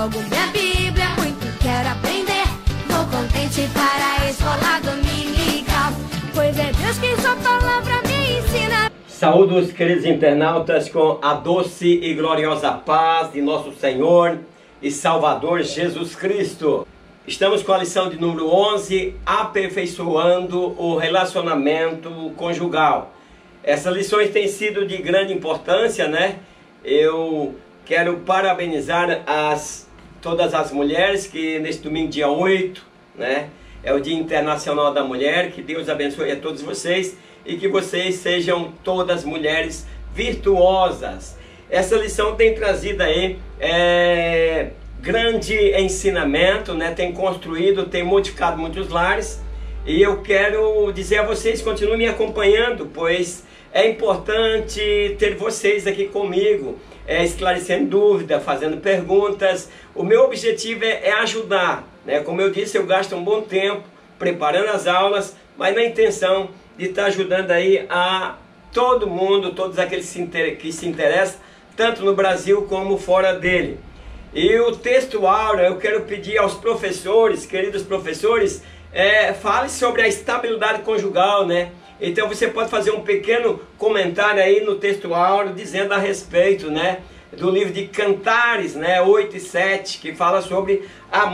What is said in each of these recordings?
logo minha Bíblia, muito quero aprender. Vou contente para a escola dominical, pois é Deus quem sua palavra me ensina. Saúdo os queridos internautas com a doce e gloriosa paz de nosso Senhor e Salvador Jesus Cristo. Estamos com a lição de número 11, aperfeiçoando o relacionamento conjugal. Essas lições têm sido de grande importância, né? Eu quero parabenizar todas as mulheres que neste domingo, dia 8, né? É o Dia Internacional da Mulher. Que Deus abençoe a todos vocês e que vocês sejam todas mulheres virtuosas. Essa lição tem trazido aí grande ensinamento, né? Tem construído, tem modificado muitos lares. E eu quero dizer a vocês, continuem me acompanhando, pois é importante ter vocês aqui comigo, esclarecendo dúvidas, fazendo perguntas. O meu objetivo é ajudar, né? Como eu disse, eu gasto um bom tempo preparando as aulas, mas na intenção de estar ajudando aí a todo mundo, todos aqueles que se interessam, tanto no Brasil como fora dele. E o texto áureo, eu quero pedir aos professores, queridos professores, fale sobre a estabilidade conjugal, né? Então você pode fazer um pequeno comentário aí no texto áureo, dizendo a respeito, né, do livro de Cantares, né, 8 e 7, que fala sobre as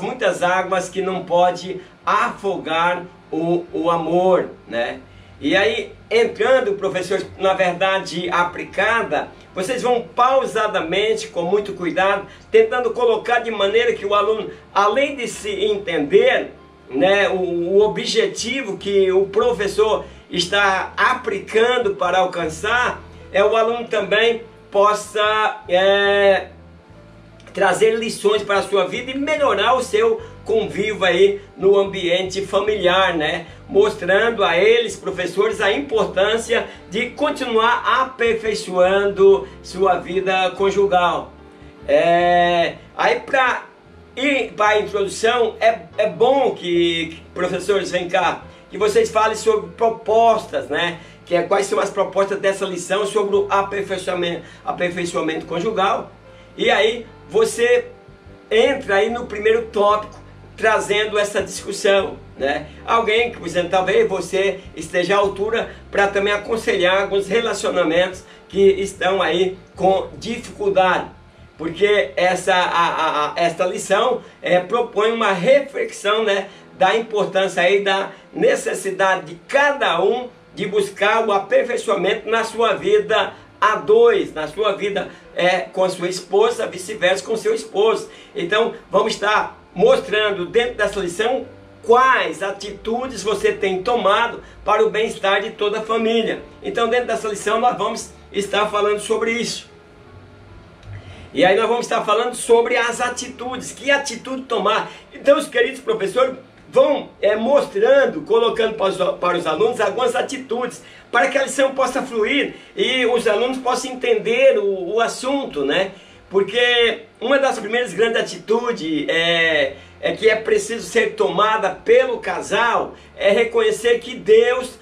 muitas águas que não pode afogar o amor, né? E aí, entrando, professor, na verdade aplicada, vocês vão pausadamente, com muito cuidado, tentando colocar de maneira que o aluno, além de se entender, né, o objetivo que o professor está aplicando para alcançar, o aluno também possa trazer lições para a sua vida e melhorar o seu convívio aí no ambiente familiar, né? Mostrando a eles, professores, a importância de continuar aperfeiçoando sua vida conjugal. Aí para ir para a introdução, é bom que, professores, vem cá, que vocês falem sobre propostas, né? Quais são as propostas dessa lição sobre o aperfeiçoamento conjugal. E aí você entra aí no primeiro tópico, trazendo essa discussão, né? Alguém que, por exemplo, talvez você esteja à altura para também aconselhar alguns relacionamentos que estão aí com dificuldade. Porque esta lição propõe uma reflexão, né, da importância aí, da necessidade de cada um de buscar o aperfeiçoamento na sua vida a dois, na sua vida com a sua esposa, vice-versa com seu esposo. Então vamos estar mostrando dentro dessa lição quais atitudes você tem tomado para o bem-estar de toda a família. Então dentro dessa lição nós vamos estar falando sobre isso. E aí nós vamos estar falando sobre as atitudes, que atitude tomar. Então os queridos professores vão mostrando, colocando para os alunos algumas atitudes, para que a lição possa fluir e os alunos possam entender o assunto, né? Porque uma das primeiras grandes atitudes que é preciso ser tomada pelo casal é reconhecer que Deus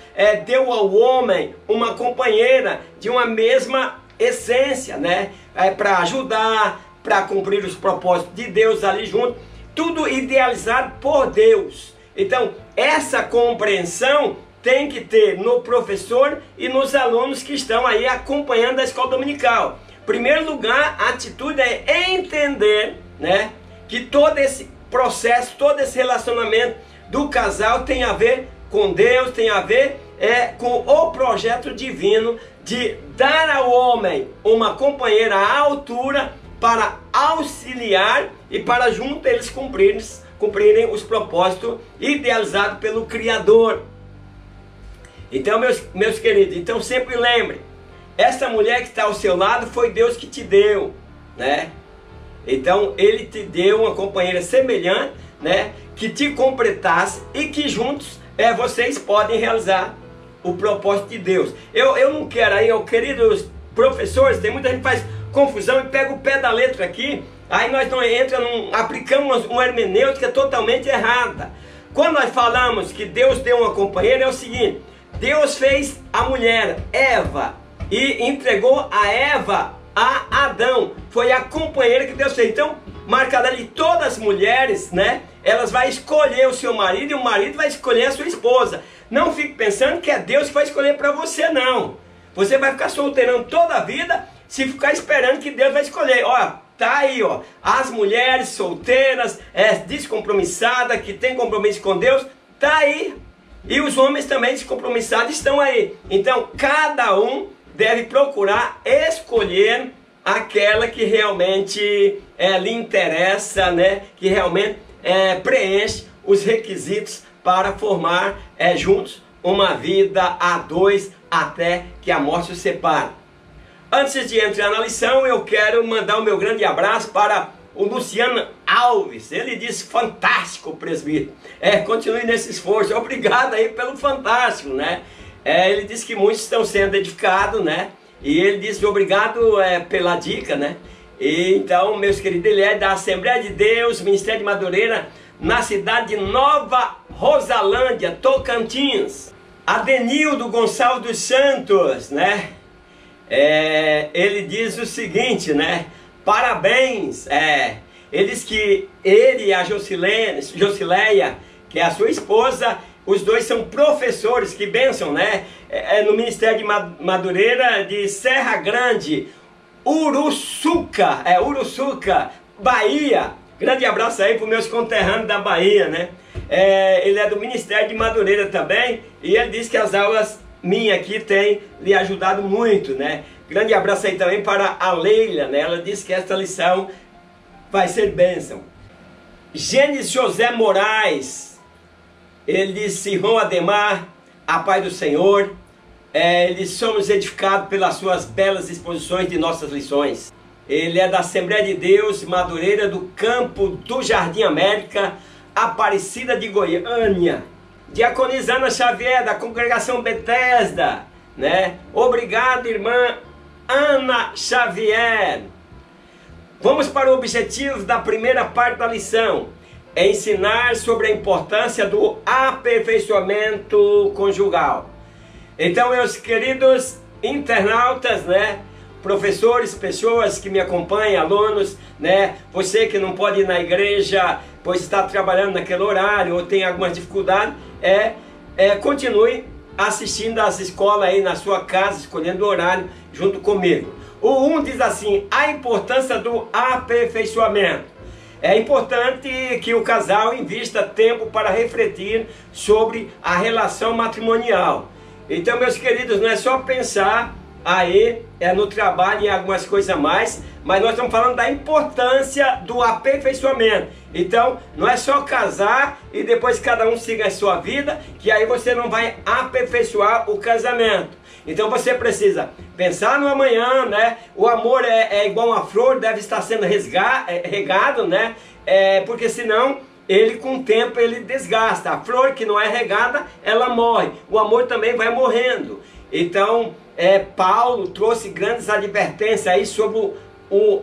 deu ao homem uma companheira de uma mesma essência, né? Para ajudar, para cumprir os propósitos de Deus ali junto, tudo idealizado por Deus. Então, essa compreensão tem que ter no professor e nos alunos que estão aí acompanhando a escola dominical. Em primeiro lugar, a atitude é entender, né, que todo esse processo, todo esse relacionamento do casal tem a ver com Deus, tem a ver com o projeto divino de dar ao homem uma companheira à altura para auxiliar e para junto eles cumprirem os propósitos idealizados pelo Criador. Então, meus queridos, então sempre lembre, essa mulher que está ao seu lado foi Deus que te deu, né? Então Ele te deu uma companheira semelhante, né, que te completasse e que juntos vocês podem realizar o propósito de Deus. Eu não quero aí, queridos professores, tem muita gente que faz confusão e pega o pé da letra aqui, aí nós não aplicamos uma hermenêutica totalmente errada. Quando nós falamos que Deus deu uma companheira, é o seguinte: Deus fez a mulher, Eva, e entregou a Eva a Adão. Foi a companheira que Deus fez. Então, marcada ali, todas as mulheres, né? Elas vão escolher o seu marido e o marido vai escolher a sua esposa. Não fique pensando que é Deus que vai escolher para você, não. Você vai ficar solteirão toda a vida se ficar esperando que Deus vai escolher. Ó, tá aí, ó. As mulheres solteiras, descompromissadas, que tem compromisso com Deus, tá aí. E os homens também descompromissados estão aí. Então, cada um deve procurar escolher aquela que realmente lhe interessa, né? Que realmente preenche os requisitos para formar juntos uma vida a dois até que a morte os separe. Antes de entrar na lição, eu quero mandar o meu grande abraço para o Luciano Alves. Ele disse: fantástico, presbítero. Continue nesse esforço. Obrigado aí pelo fantástico, né? Ele disse que muitos estão sendo edificados, né? E ele disse obrigado pela dica, né? E, então, meus queridos, ele é da Assembleia de Deus, Ministério de Madureira, na cidade de Nova Rosalândia, Tocantins. Adenildo Gonçalves dos Santos, né? Ele diz o seguinte, né? Parabéns. Ele diz que ele e a Josileia, que é a sua esposa, os dois são professores, que bênção, né? No Ministério de Madureira de Serra Grande, Uruçuca, Bahia. Grande abraço aí para os meus conterrâneos da Bahia, né? Ele é do Ministério de Madureira também, e ele diz que as aulas minhas aqui têm lhe ajudado muito, né? Grande abraço aí também para a Leila, né? Ela disse que esta lição vai ser bênção. Gênesis José Moraes, ele disse: irmão Ademar, a paz do Senhor. Eles somos edificados pelas suas belas exposições de nossas lições. Ele é da Assembleia de Deus, Madureira, do campo do Jardim América, Aparecida de Goiânia. Diaconisa Ana Xavier, da congregação Betesda, né? Obrigado, irmã Ana Xavier. Vamos para o objetivo da primeira parte da lição. Ensinar sobre a importância do aperfeiçoamento conjugal. Então, meus queridos internautas, né? Professores, pessoas que me acompanham, alunos, né? Você que não pode ir na igreja, pois está trabalhando naquele horário ou tem algumas dificuldades, continue assistindo às escolas aí na sua casa, escolhendo o horário junto comigo. O 1 diz assim: a importância do aperfeiçoamento. É importante que o casal invista tempo para refletir sobre a relação matrimonial. Então, meus queridos, não é só pensar aí no trabalho e algumas coisas a mais, mas nós estamos falando da importância do aperfeiçoamento. Então, não é só casar e depois cada um siga a sua vida, que aí você não vai aperfeiçoar o casamento. Então você precisa pensar no amanhã, né? O amor é igual uma flor, deve estar sendo regado, né? Porque senão ele com o tempo ele desgasta. A flor que não é regada, ela morre. O amor também vai morrendo. Então, Paulo trouxe grandes advertências aí sobre o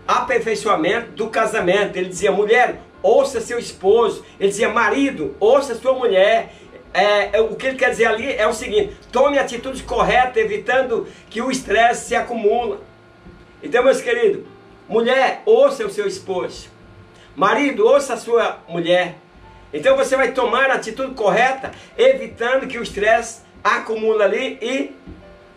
aperfeiçoamento do casamento. Ele dizia: mulher, ouça seu esposo. Ele dizia: marido, ouça sua mulher. O que ele quer dizer ali é o seguinte: tome atitudes corretas, evitando que o estresse se acumule. Então, meus queridos, mulher, ouça o seu esposo. Marido, ouça a sua mulher. Então você vai tomar a atitude correta, evitando que o estresse acumule ali e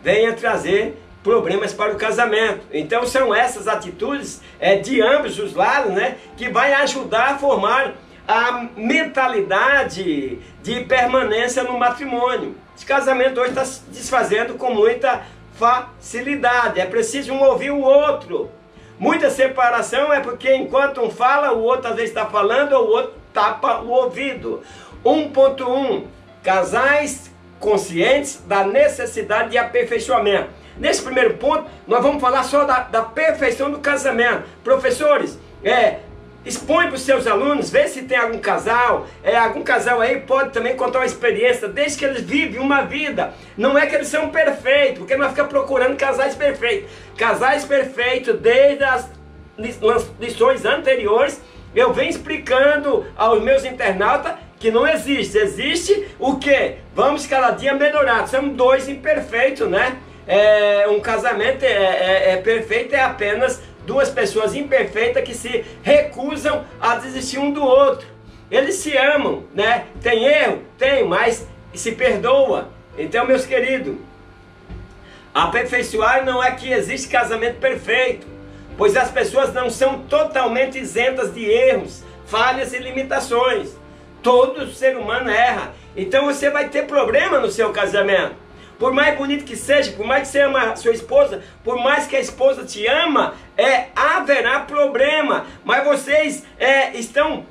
venha trazer problemas para o casamento. Então são essas atitudes de ambos os lados, né, que vai ajudar a formar a mentalidade de permanência no matrimônio. Esse casamento hoje está se desfazendo com muita facilidade. É preciso um ouvir o outro. Muita separação é porque enquanto um fala, o outro às vezes está falando, ou o outro tapa o ouvido. 1.1. Casais conscientes da necessidade de aperfeiçoamento. Nesse primeiro ponto, nós vamos falar só da perfeição do casamento. Professores, expõe para os seus alunos, vê se tem algum casal aí pode também contar uma experiência, desde que eles vivem uma vida. Não é que eles são perfeitos, porque nós ficamos procurando casais perfeitos. Casais perfeitos, desde as lições anteriores, eu venho explicando aos meus internautas que não existe. Existe o quê? Vamos cada dia melhorar. Somos dois imperfeitos, né? um casamento perfeito é apenas duas pessoas imperfeitas que se recusam a desistir um do outro. Eles se amam, né? Tem erro? Tem, mas se perdoa. Então, meus queridos, aperfeiçoar não é que existe casamento perfeito, pois as pessoas não são totalmente isentas de erros, falhas e limitações. Todo ser humano erra. Então você vai ter problema no seu casamento. Por mais bonito que seja, por mais que você ama a sua esposa, por mais que a esposa te ama, haverá problema. Mas vocês estão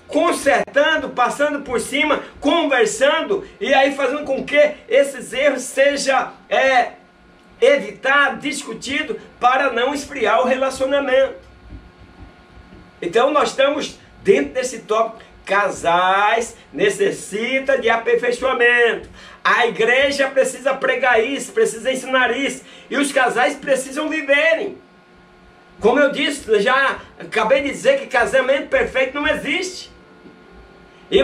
consertando, passando por cima, conversando, e aí fazendo com que esses erros sejam evitados, discutidos, para não esfriar o relacionamento. Então nós estamos dentro desse tópico. Casais necessitam de aperfeiçoamento. A igreja precisa pregar isso, precisa ensinar isso. E os casais precisam viverem. Como eu disse, já acabei de dizer que casamento perfeito não existe.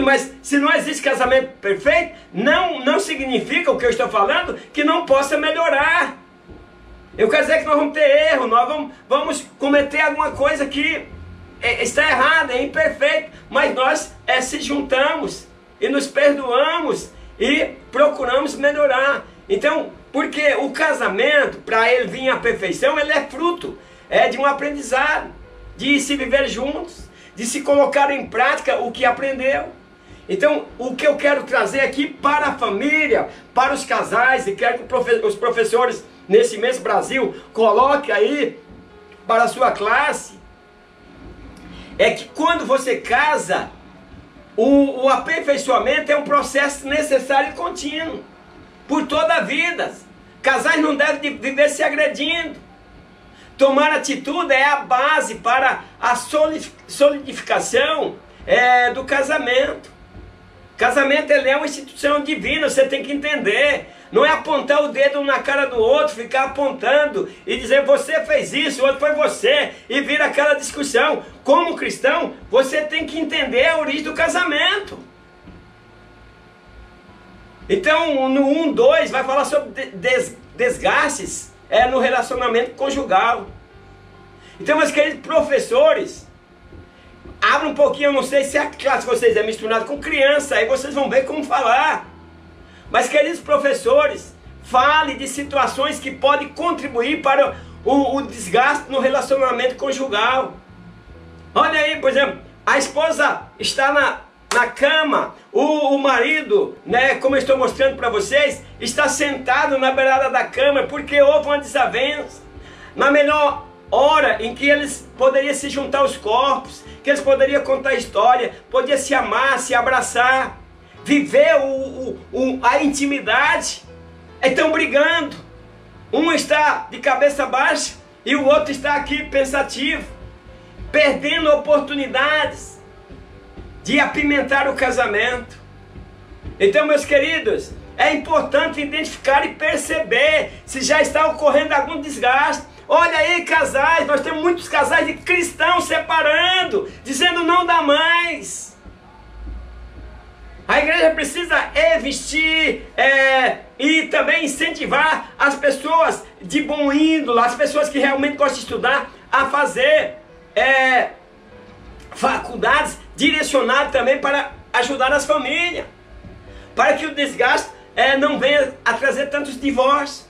Mas se não existe casamento perfeito, não significa o que eu estou falando que não possa melhorar. Eu quero dizer que nós vamos ter erro, nós vamos cometer alguma coisa que está errada, é imperfeito, mas nós se juntamos e nos perdoamos e procuramos melhorar. Então, porque o casamento, para ele vir à perfeição, ele é fruto de um aprendizado, de se viver juntos, de se colocar em prática o que aprendeu. Então, o que eu quero trazer aqui para a família, para os casais, e quero que os professores nesse mês Brasil coloquem aí para a sua classe, é que quando você casa, o aperfeiçoamento é um processo necessário e contínuo, por toda a vida. Casais não devem viver se agredindo. Tomar atitude é a base para a solidificação do casamento. Casamento ele é uma instituição divina, você tem que entender. Não é apontar o dedo na cara do outro, ficar apontando e dizer você fez isso, o outro foi você, e vira aquela discussão. Como cristão, você tem que entender a origem do casamento. Então, no 1:2 vai falar sobre desgastes no relacionamento conjugal. Então, meus queridos professores, abra um pouquinho, eu não sei se a classe de vocês é misturada com criança, aí vocês vão ver como falar. Mas, queridos professores, fale de situações que podem contribuir para o desgaste no relacionamento conjugal. Olha aí, por exemplo, a esposa está na cama, o marido, né, como eu estou mostrando para vocês, está sentado na beirada da cama porque houve uma desavença. Na melhor hora em que eles poderiam se juntar aos corpos, que eles poderiam contar história, poderiam se amar, se abraçar, viver a intimidade, estão brigando. Um está de cabeça baixa e o outro está aqui pensativo, perdendo oportunidades de apimentar o casamento. Então, meus queridos, é importante identificar e perceber se já está ocorrendo algum desgaste. Olha aí, casais, nós temos muitos casais de cristãos separando, dizendo não dá mais. A igreja precisa investir e também incentivar as pessoas de bom índole, as pessoas que realmente gostam de estudar, a fazer faculdades direcionadas também para ajudar as famílias, para que o desgaste não venha a trazer tantos divórcios.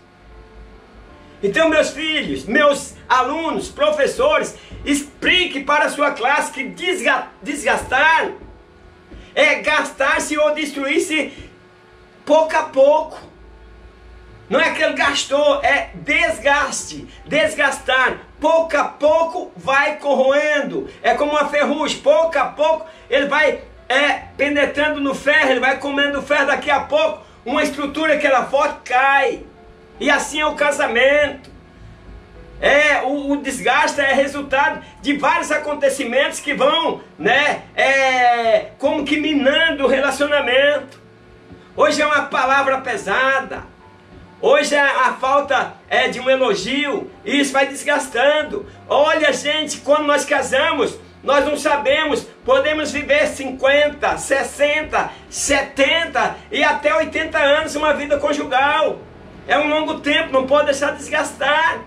Então, meus filhos, meus alunos, professores, explique para a sua classe que desgastar é gastar-se ou destruir-se pouco a pouco. Não é que ele gastou, é desgaste, desgastar. Pouco a pouco vai corroendo. É como uma ferrugem, pouco a pouco ele vai penetrando no ferro, ele vai comendo o ferro, daqui a pouco uma estrutura que era forte cai. E assim é o casamento. O desgaste é resultado de vários acontecimentos que vão, como que minando o relacionamento. Hoje é uma palavra pesada. Hoje é a falta de um elogio. E isso vai desgastando. Olha, gente, quando nós casamos, nós não sabemos, podemos viver 50, 60, 70 e até 80 anos uma vida conjugal. É um longo tempo, não pode deixar desgastar.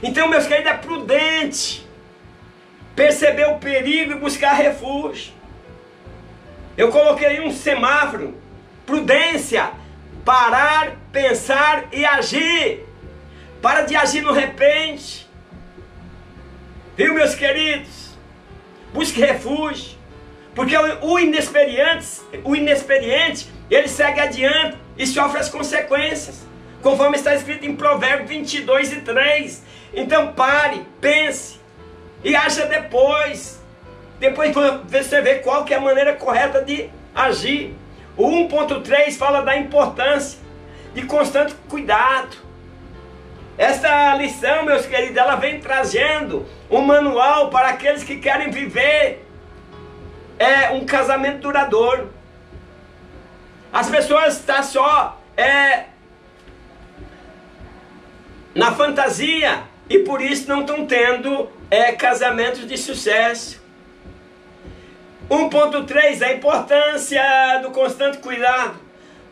Então, meus queridos, é prudente perceber o perigo e buscar refúgio. Eu coloquei um semáforo: prudência, parar, pensar e agir. Para de agir no repente. Viu, meus queridos? Busque refúgio. Porque o inexperiente, ele segue adiante e sofre as consequências, conforme está escrito em Provérbios 22:3. Então pare, pense e haja depois. Depois você vê qual que é a maneira correta de agir. O 1.3 fala da importância de constante cuidado. Esta lição, meus queridos, ela vem trazendo um manual para aqueles que querem viver um casamento duradouro. As pessoas estão só na fantasia e por isso não estão tendo casamentos de sucesso. 1.3, a importância do constante cuidado.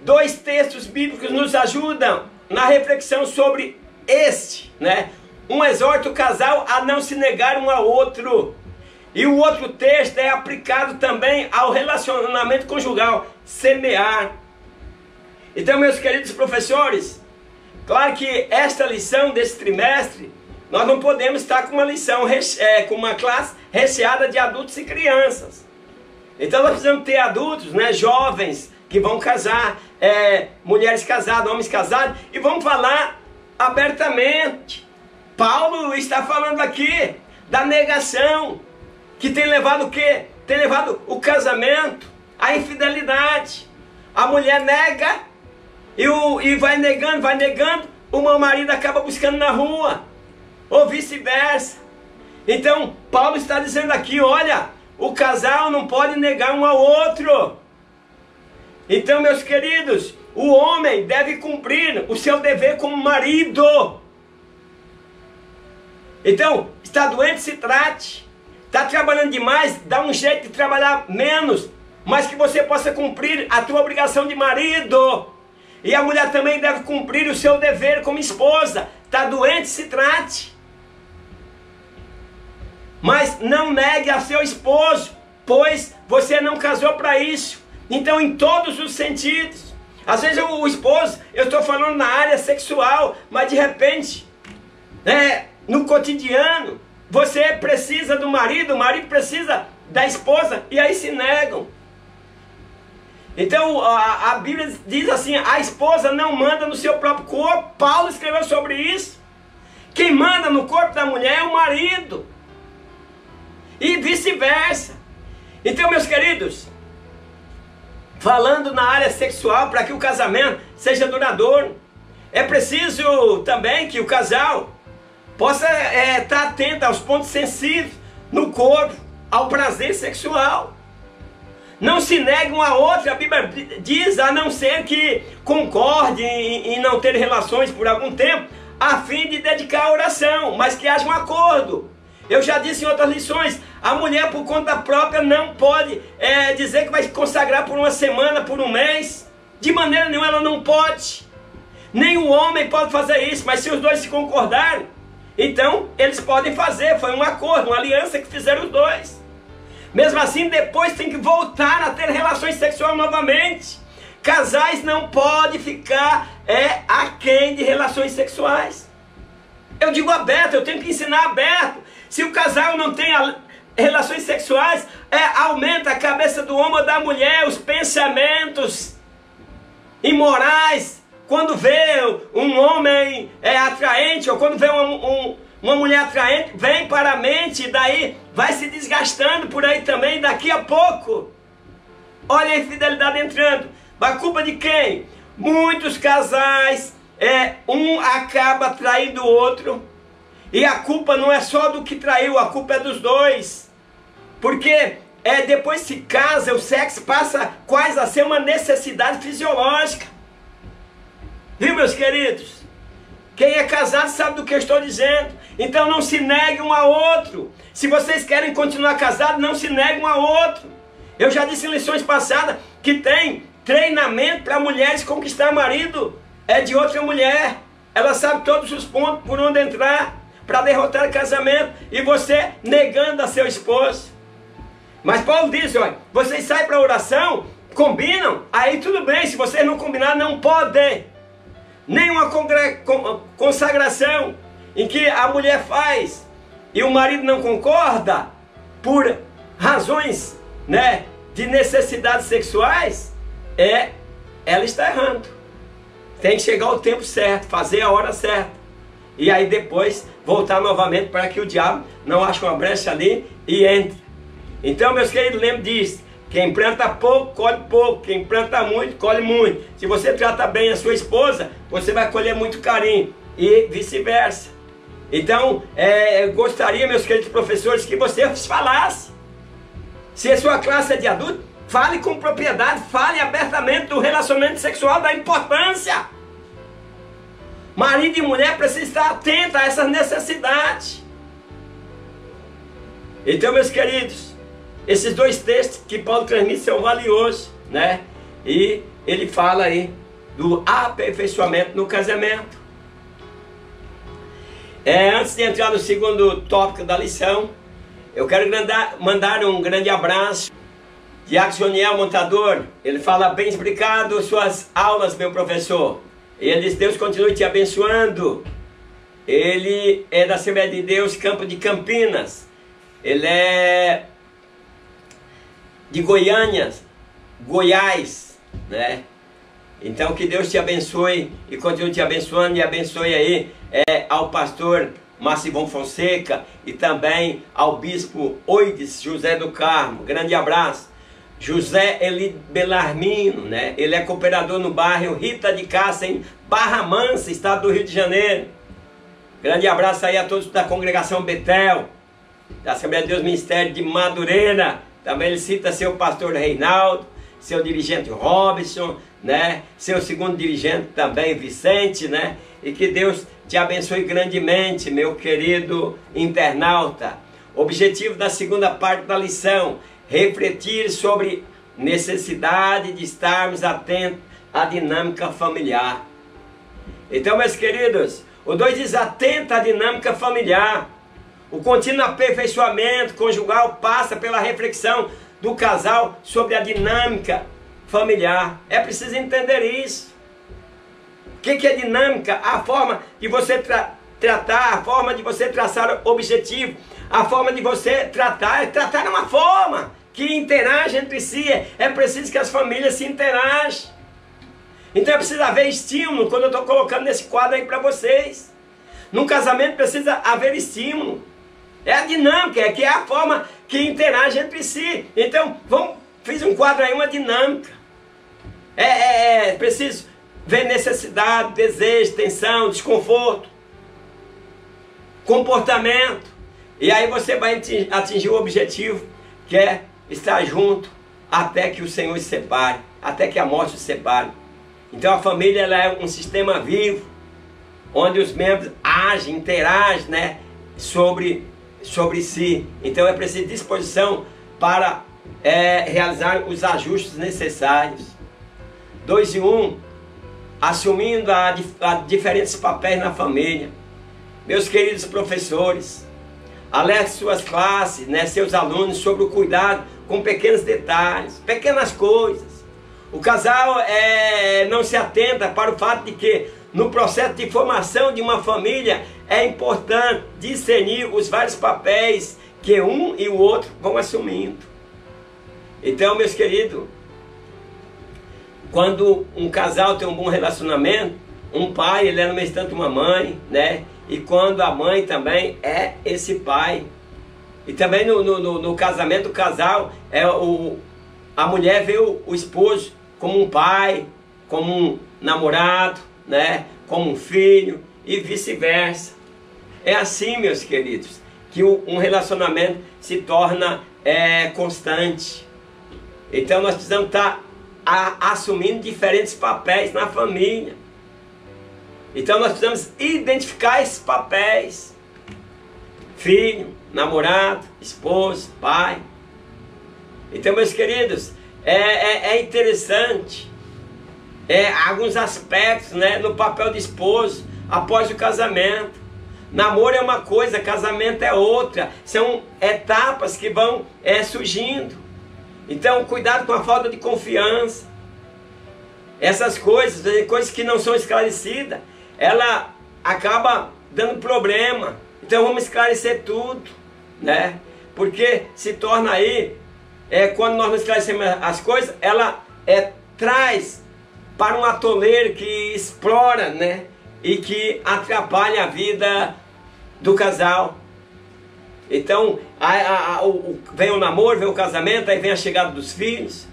2 textos bíblicos nos ajudam na reflexão sobre né? Um exorta o casal a não se negar um ao outro. E o outro texto é aplicado também ao relacionamento conjugal: semear. Então, meus queridos professores, claro que esta lição desse trimestre, nós não podemos estar com uma lição, com uma classe recheada de adultos e crianças. Então nós precisamos ter adultos, né, jovens, que vão casar, mulheres casadas, homens casados, e vamos falar abertamente. Paulo está falando aqui da negação, que tem levado o quê? Tem levado o casamento à infidelidade. A mulher nega e vai negando, o meu marido acaba buscando na rua, ou vice-versa. Então Paulo está dizendo aqui, olha, o casal não pode negar um ao outro. Então, meus queridos, o homem deve cumprir o seu dever como marido. Então, está doente, se trate. Está trabalhando demais, dá um jeito de trabalhar menos, mas que você possa cumprir a tua obrigação de marido. E a mulher também deve cumprir o seu dever como esposa. Está doente, se trate. Mas não negue a seu esposo, pois você não casou para isso. Então, em todos os sentidos. Às vezes o esposo, eu estou falando na área sexual, mas de repente, no cotidiano, você precisa do marido, o marido precisa da esposa, e aí se negam. Então a Bíblia diz assim, a esposa não manda no seu próprio corpo. Paulo escreveu sobre isso. Quem manda no corpo da mulher é o marido. E vice-versa. Então, meus queridos, falando na área sexual, para que o casamento seja duradouro, é preciso também que o casal possa estar atento aos pontos sensíveis no corpo, ao prazer sexual. Não se negue um a outro, a Bíblia diz, a não ser que concorde em não ter relações por algum tempo, a fim de dedicar a oração, mas que haja um acordo. Eu já disse em outras lições, a mulher por conta própria não pode dizer que vai se consagrar por uma semana, por um mês. De maneira nenhuma ela não pode. Nem o homem pode fazer isso, mas se os dois se concordarem, então eles podem fazer. Foi um acordo, uma aliança que fizeram os dois. Mesmo assim, depois tem que voltar a ter relações sexuais novamente. Casais não podem ficar aquém de relações sexuais. Eu digo aberto, eu tenho que ensinar aberto. Se o casal não tem relações sexuais, aumenta a cabeça do homem ou da mulher, os pensamentos imorais. Quando vê um homem atraente, ou quando vê uma mulher atraente, vem para a mente, e daí vai se desgastando por aí também, daqui a pouco. Olha a infidelidade entrando. A culpa de quem? Muitos casais, um acaba traindo o outro. E a culpa não é só do que traiu, a culpa é dos dois. Porque depois se casa, o sexo passa quase a ser uma necessidade fisiológica. Viu, meus queridos? Quem é casado sabe do que eu estou dizendo. Então não se negue um ao outro. Se vocês querem continuar casados, não se negue um ao outro. Eu já disse em lições passadas que tem treinamento para mulheres conquistar marido é de outra mulher. Ela sabe todos os pontos por onde entrar para derrotar o casamento, e você negando a seu esposo. Mas Paulo diz, olha, vocês saem para oração, combinam, aí tudo bem. Se vocês não combinarem, não podem. Nenhuma consagração em que a mulher faz e o marido não concorda por razões, né, de necessidades sexuais, ela está errando. Tem que chegar o tempo certo, fazer a hora certa, e aí depois voltar novamente para que o diabo não ache uma brecha ali e entre. Então, meus queridos, lembre disso: quem planta pouco, colhe pouco. Quem planta muito, colhe muito. Se você trata bem a sua esposa, você vai colher muito carinho, e vice-versa. Então, eu gostaria, meus queridos professores, que você falasse. Se a sua classe é de adulto, fale com propriedade, fale abertamente do relacionamento sexual, da importância. Marido e mulher precisam estar atentos a essas necessidades. Então, meus queridos, esses dois textos que Paulo transmite são valiosos, né? E ele fala aí do aperfeiçoamento no casamento. Antes de entrar no segundo tópico da lição, eu quero mandar um grande abraço de Axoniel Montador. Ele fala: bem explicado suas aulas, meu professor. E ele diz: Deus continue te abençoando. Ele é da Assembleia de Deus Campo de Campinas. Ele é de Goiânia, Goiás, né? Então que Deus te abençoe e continue te abençoando, e abençoe aí ao pastor Marcivon Fonseca e também ao bispo Oides José do Carmo. Grande abraço. José Eli Belarmino, né? Ele é cooperador no bairro Rita de Cássia, em Barra Mansa, estado do Rio de Janeiro. Grande abraço aí a todos da congregação Betel, da Assembleia de Deus Ministério de Madureira. Também ele cita seu pastor Reinaldo, seu dirigente Robson, né? Seu segundo dirigente também, Vicente, né? E que Deus te abençoe grandemente, meu querido internauta. Objetivo da segunda parte da lição: refletir sobre necessidade de estarmos atentos à dinâmica familiar. Então, meus queridos, o 2 diz: atenta à dinâmica familiar. O contínuo aperfeiçoamento conjugal passa pela reflexão do casal sobre a dinâmica familiar. É preciso entender isso. O que é dinâmica? A forma de você tratar, a forma de você traçar o objetivo, a forma de você tratar de uma forma que interage entre si. É preciso que as famílias se interajam. Então é preciso haver estímulo, quando eu estou colocando nesse quadro aí para vocês. Num casamento precisa haver estímulo. É a dinâmica, que é a forma que interage entre si. Então, fiz um quadro aí, uma dinâmica. Preciso ver necessidade, desejo, tensão, desconforto, comportamento. E aí você vai atingir o objetivo, que é estar junto até que o Senhor se separe, até que a morte se separe. Então a família, ela é um sistema vivo, onde os membros agem, interagem, né, sobre si. Então é preciso disposição para realizar os ajustes necessários. 2 e 1, assumindo diferentes papéis na família. Meus queridos professores, alerte suas classes, né, seus alunos, sobre o cuidado com pequenos detalhes, pequenas coisas. O casal não se atenta para o fato de que no processo de formação de uma família é importante discernir os vários papéis que um e o outro vão assumindo. Então, meus queridos, quando um casal tem um bom relacionamento, um pai, ele é no mesmo tanto uma mãe, né? E quando a mãe também é esse pai. E também no casamento, o casal, a mulher vê o esposo como um pai, como um namorado, né? Como um filho, e vice-versa. É assim, meus queridos, que um relacionamento se torna constante. Então nós precisamos estar assumindo diferentes papéis na família. Então nós precisamos identificar esses papéis: filho, namorado, esposo, pai. Então, meus queridos, é interessante alguns aspectos, né, no papel de esposo após o casamento. Namoro é uma coisa, casamento é outra. São etapas que vão surgindo. Então, cuidado com a falta de confiança. Essas coisas que não são esclarecidas, ela acaba dando problema. Então vamos esclarecer tudo, né? Porque se torna aí, quando nós não esclarecemos as coisas, ela traz para um atoleiro que explora, né? E que atrapalha a vida do casal. Então vem o namoro, vem o casamento, aí vem a chegada dos filhos.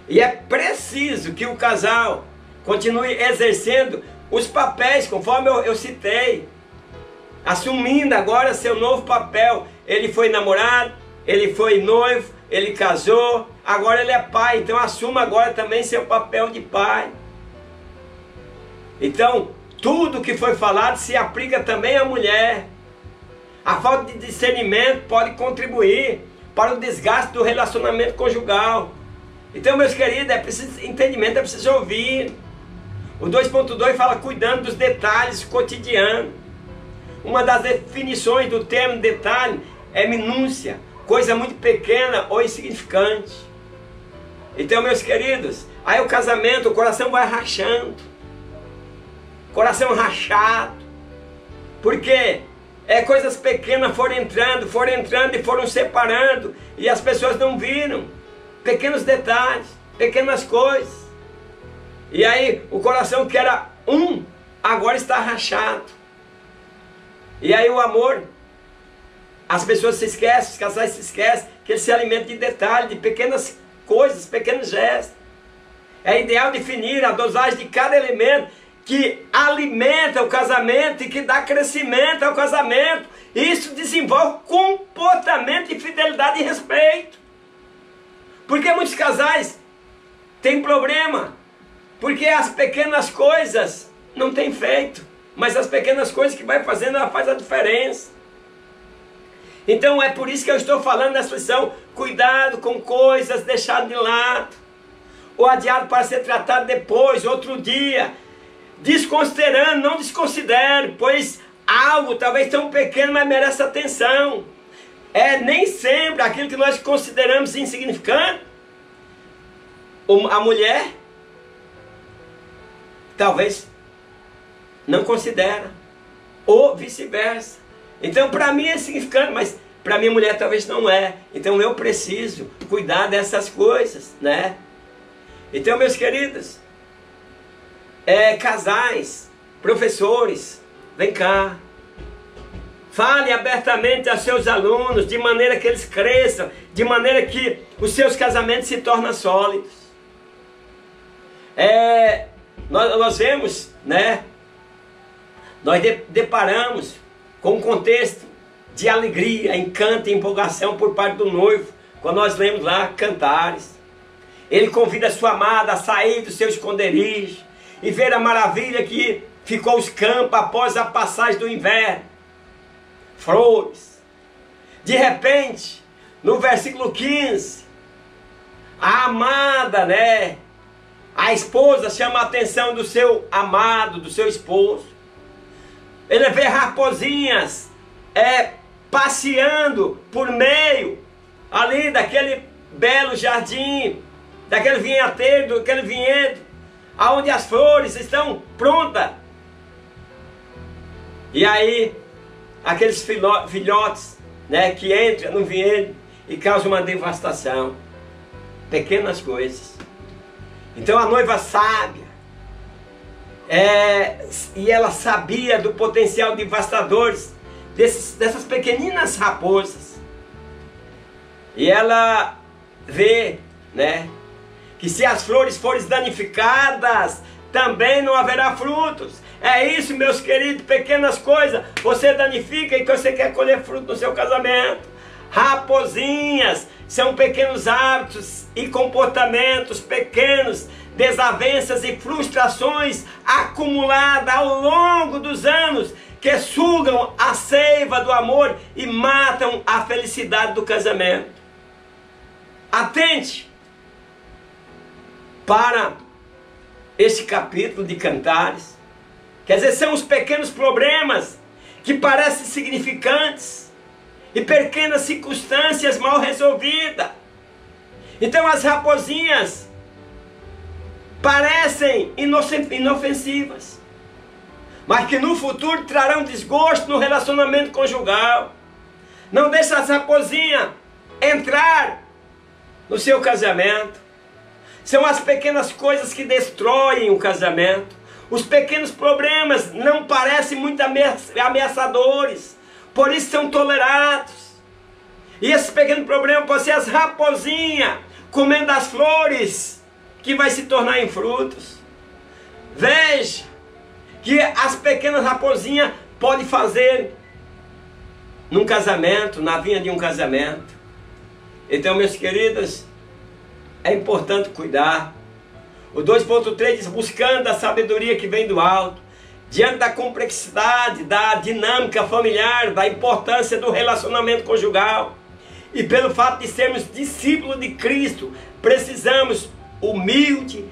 E é preciso que o casal continue exercendo os papéis, conforme eu citei, assumindo agora seu novo papel. Ele foi namorado, ele foi noivo, ele casou, agora ele é pai, então assuma agora também seu papel de pai. Então, tudo que foi falado se aplica também à mulher. A falta de discernimento pode contribuir para o desgaste do relacionamento conjugal. Então, meus queridos, é preciso entendimento, é preciso ouvir. O 2.2 fala cuidando dos detalhes cotidianos. Uma das definições do termo detalhe é minúcia, coisa muito pequena ou insignificante. Então, meus queridos, aí o casamento, o coração vai rachando. Coração rachado. Porque coisas pequenas foram entrando e foram separando. E as pessoas não viram. Pequenos detalhes, pequenas coisas. E aí o coração que era agora está rachado. E aí o amor, as pessoas se esquecem, os casais se esquecem, que eles se alimentam de detalhes, de pequenas coisas, pequenos gestos. É ideal definir a dosagem de cada elemento que alimenta o casamento e que dá crescimento ao casamento. Isso desenvolve comportamento de fidelidade e respeito. Porque muitos casais têm problema, porque as pequenas coisas não têm feito, mas as pequenas coisas que vai fazendo, ela faz a diferença. Então é por isso que eu estou falando nessa lição, cuidado com coisas deixadas de lado, ou adiado para ser tratado depois, outro dia, desconsiderando, não desconsidere, pois algo talvez tão pequeno, mas merece atenção. Nem sempre aquilo que nós consideramos insignificante, a mulher talvez não considera, ou vice-versa. Então para mim é insignificante, mas para minha mulher talvez não é. Então eu preciso cuidar dessas coisas, né? Então, meus queridos, casais, professores, vem cá. Fale abertamente a seus alunos, de maneira que eles cresçam, de maneira que os seus casamentos se tornem sólidos. Nós vemos, né? Nós deparamos com um contexto de alegria, encanto e empolgação por parte do noivo, quando nós lemos lá Cantares. Ele convida a sua amada a sair do seu esconderijo e ver a maravilha que ficou os campos após a passagem do inverno. Flores. De repente, no versículo 15, a amada, né? A esposa chama a atenção do seu amado, do seu esposo. Ele vê raposinhas passeando por meio ali daquele belo jardim, daquele vinheteiro, daquele vinhedo, aonde as flores estão prontas. E aí, aqueles filhotes, né, que entram no vinhedo e causam uma devastação. Pequenas coisas. Então a noiva sábia, e ela sabia do potencial devastador dessas pequeninas raposas. E ela vê, né, que se as flores forem danificadas, também não haverá frutos. É isso, meus queridos, pequenas coisas você danifica e que você quer colher fruto no seu casamento. Raposinhas são pequenos hábitos e comportamentos, pequenos desavenças e frustrações acumuladas ao longo dos anos que sugam a seiva do amor e matam a felicidade do casamento. Atente para este capítulo de Cantares. Quer dizer, são os pequenos problemas que parecem significantes e pequenas circunstâncias mal resolvidas. Então as raposinhas parecem inofensivas, mas que no futuro trarão desgosto no relacionamento conjugal. Não deixe as raposinhas entrar no seu casamento. São as pequenas coisas que destroem o casamento. Os pequenos problemas não parecem muito ameaçadores, por isso são tolerados. E esses pequenos problemas podem ser as raposinhas comendo as flores que vai se tornar em frutos. Veja que as pequenas raposinhas podem fazer num casamento, na vinha de um casamento. Então, meus queridos, é importante cuidar. O 2.3 diz, buscando a sabedoria que vem do alto, diante da complexidade, da dinâmica familiar, da importância do relacionamento conjugal, e pelo fato de sermos discípulos de Cristo, precisamos humilde,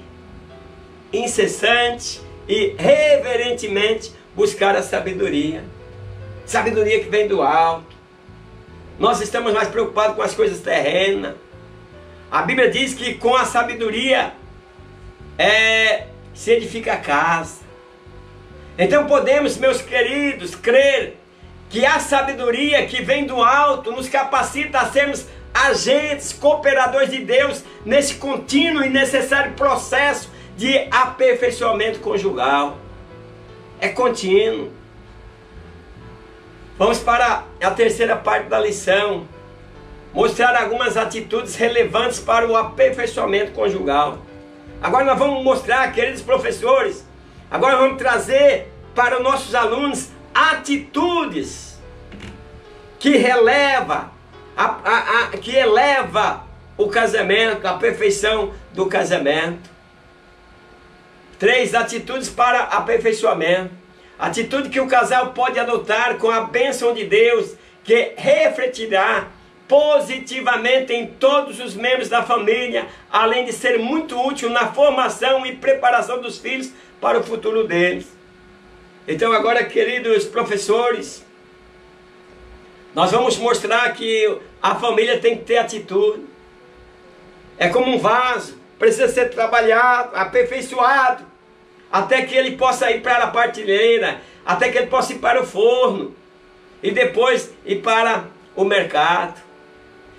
incessante e reverentemente buscar a sabedoria. Sabedoria que vem do alto. Nós estamos mais preocupados com as coisas terrenas. A Bíblia diz que com a sabedoria se edifica a casa. Então podemos, meus queridos, crer que a sabedoria que vem do alto nos capacita a sermos agentes, cooperadores de Deus nesse contínuo e necessário processo de aperfeiçoamento conjugal. É contínuo. Vamos para a terceira parte da lição. Mostrar algumas atitudes relevantes para o aperfeiçoamento conjugal. Agora nós vamos mostrar, queridos professores, agora vamos trazer para os nossos alunos atitudes que eleva o casamento, a perfeição do casamento. 3 atitudes para aperfeiçoamento. Atitude que o casal pode adotar com a bênção de Deus, que refletirá positivamente em todos os membros da família, além de ser muito útil na formação e preparação dos filhos para o futuro deles. Então agora, queridos professores, nós vamos mostrar que a família tem que ter atitude. É como um vaso, precisa ser trabalhado, aperfeiçoado, até que ele possa ir para a partilheira, até que ele possa ir para o forno, e depois ir para o mercado.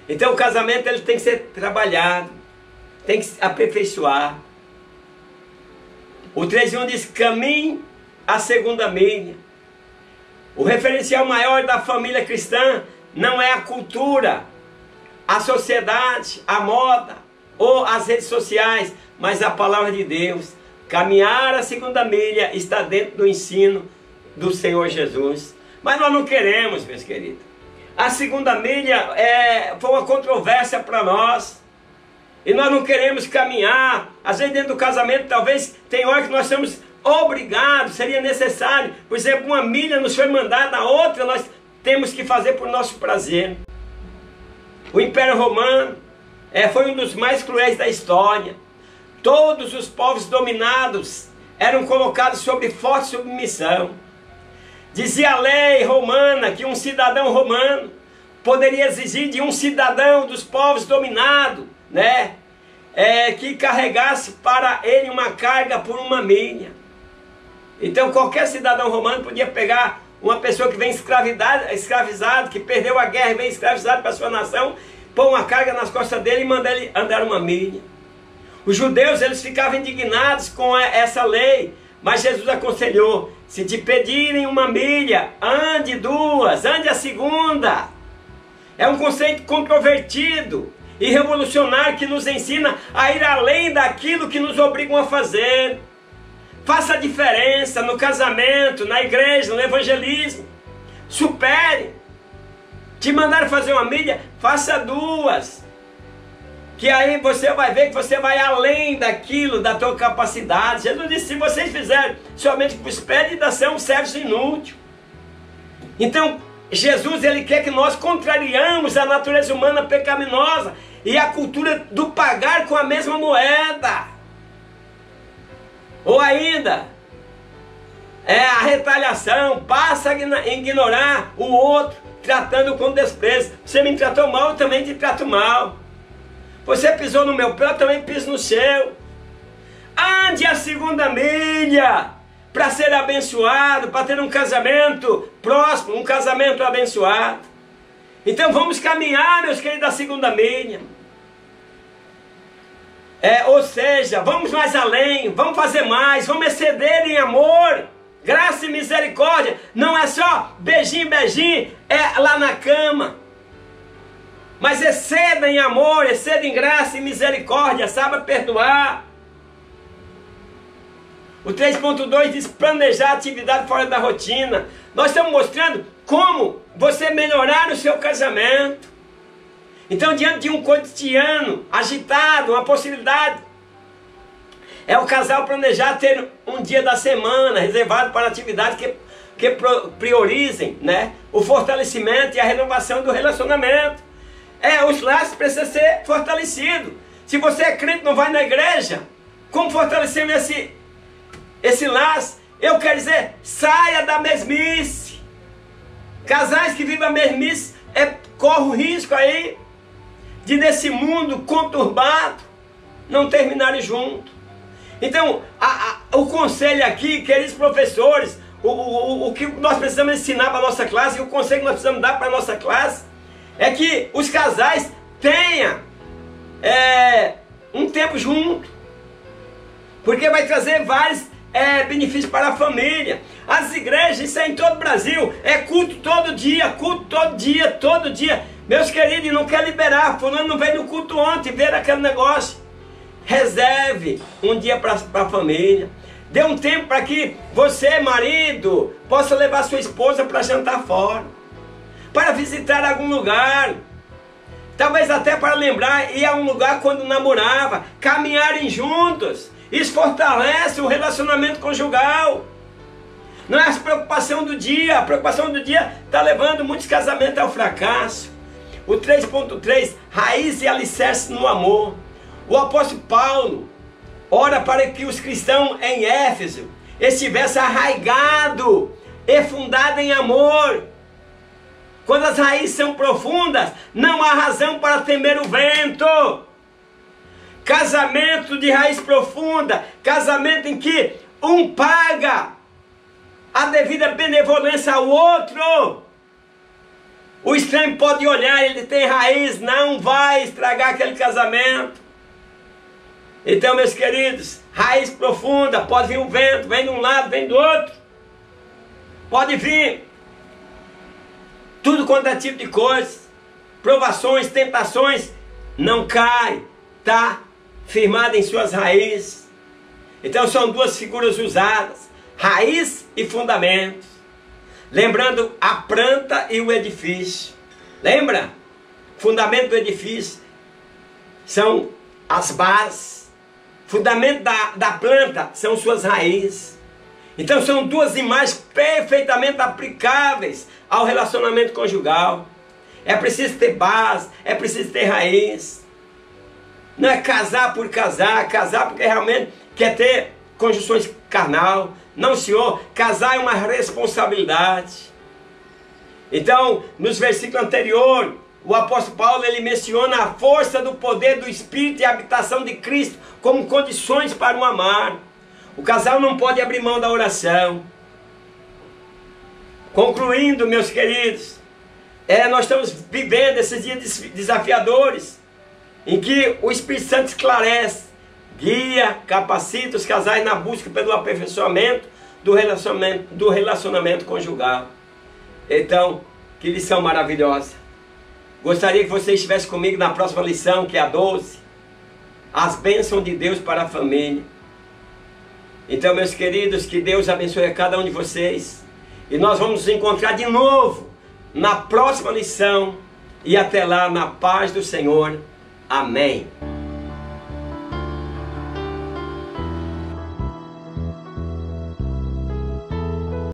Então o casamento ele tem que ser trabalhado, tem que se aperfeiçoar. O 3.1 diz, caminhe a segunda milha. O referencial maior da família cristã não é a cultura, a sociedade, a moda ou as redes sociais, mas a palavra de Deus. Caminhar a segunda milha está dentro do ensino do Senhor Jesus. Mas nós não queremos, meus queridos. A segunda milha foi uma controvérsia para nós. E nós não queremos caminhar. Às vezes dentro do casamento, talvez tem hora que nós somos obrigados, seria necessário. Por exemplo, uma milha nos foi mandada, a outra nós temos que fazer por nosso prazer. O Império Romano foi um dos mais cruéis da história. Todos os povos dominados eram colocados sob forte submissão. Dizia a lei romana que um cidadão romano poderia exigir de um cidadão dos povos dominados, que carregasse para ele uma carga por uma milha. Então qualquer cidadão romano podia pegar uma pessoa que vem escravizado, que perdeu a guerra e vem escravizado para a sua nação, pôr uma carga nas costas dele e mandar ele andar uma milha. Os judeus eles ficavam indignados com essa lei, mas Jesus aconselhou, se te pedirem uma milha, ande 2, ande a segunda. É um conceito controvertido e revolucionário que nos ensina a ir além daquilo que nos obrigam a fazer. Faça a diferença no casamento, na igreja, no evangelismo. Supere. Te mandaram fazer uma milha, faça 2. Que aí você vai ver que você vai além daquilo, da tua capacidade. Jesus disse, se vocês fizerem somente o que vos pede, ainda são servos inúteis. Então, Jesus ele quer que nós contrariamos a natureza humana pecaminosa e a cultura do pagar com a mesma moeda. Ou ainda, a retaliação, passa a ignorar o outro, tratando com desprezo. Você me tratou mal, eu também te trato mal. Você pisou no meu pé, eu também piso no seu. Ande a segunda milha para ser abençoado, para ter um casamento próspero, um casamento abençoado. Então vamos caminhar, meus queridos, a segunda milha. Ou seja, vamos mais além, vamos fazer mais, vamos exceder em amor, graça e misericórdia. Não é só beijinho, beijinho, é lá na cama. Mas exceda em amor, exceda em graça e misericórdia, saiba perdoar. O 3.2 diz planejar atividade fora da rotina. Nós estamos mostrando como você melhorar o seu casamento. Então, diante de um cotidiano agitado, uma possibilidade, é o casal planejar ter um dia da semana reservado para atividades que priorizem, né, o fortalecimento e a renovação do relacionamento. Os laços precisam ser fortalecidos. Se você é crente e não vai na igreja, como fortalecemos esse laço? Eu quero dizer, saia da mesmice. Casais que vivem a mesmice correm o risco aí de, nesse mundo conturbado, não terminarem juntos. Então, o conselho aqui, queridos professores, o que nós precisamos ensinar para a nossa classe, e o conselho que nós precisamos dar para a nossa classe, é que os casais tenham um tempo junto, porque vai trazer vários benefícios para a família. As igrejas, isso é em todo o Brasil, culto todo dia, todo dia. Meus queridos, não quer liberar, fulano não veio no culto ontem, ver aquele negócio. Reserve um dia para a família. Dê um tempo para que você, marido, possa levar sua esposa para jantar fora, para visitar algum lugar, talvez até para lembrar, ir a um lugar quando namorava, caminharem juntos. Isso fortalece o relacionamento conjugal. Não é a preocupação do dia. A preocupação do dia está levando muitos casamentos ao fracasso. O 3.3, raiz e alicerce no amor. O apóstolo Paulo ora para que os cristãos em Éfeso estivessem arraigados e fundados em amor. Quando as raízes são profundas, não há razão para temer o vento. Casamento de raiz profunda, casamento em que um paga a devida benevolência ao outro. O estranho pode olhar, ele tem raiz, não vai estragar aquele casamento. Então, meus queridos, raiz profunda, pode vir um vento, vem de um lado, vem do outro. Pode vir tudo quanto é tipo de coisa, provações, tentações, não cai, está firmado em suas raízes. Então são duas figuras usadas, raiz e fundamentos. Lembrando a planta e o edifício. Lembra? Fundamento do edifício são as bases. Fundamento da planta são suas raízes. Então são duas imagens perfeitamente aplicáveis ao relacionamento conjugal. É preciso ter base, é preciso ter raiz. Não é casar por casar, casar porque realmente quer ter conjunções carnal. Não, senhor, casar é uma responsabilidade. Então, nos versículos anteriores, o apóstolo Paulo ele menciona a força do poder do Espírito e a habitação de Cristo como condições para o amar. O casal não pode abrir mão da oração. Concluindo, meus queridos, nós estamos vivendo esses dias desafiadores, em que o Espírito Santo esclarece, guia, capacita os casais na busca pelo aperfeiçoamento do relacionamento conjugal. Então, que lição maravilhosa. Gostaria que você estivesse comigo na próxima lição, que é a 12. As bênçãos de Deus para a família. Então, meus queridos, que Deus abençoe a cada um de vocês. E nós vamos nos encontrar de novo na próxima lição. E até lá, na paz do Senhor. Amém.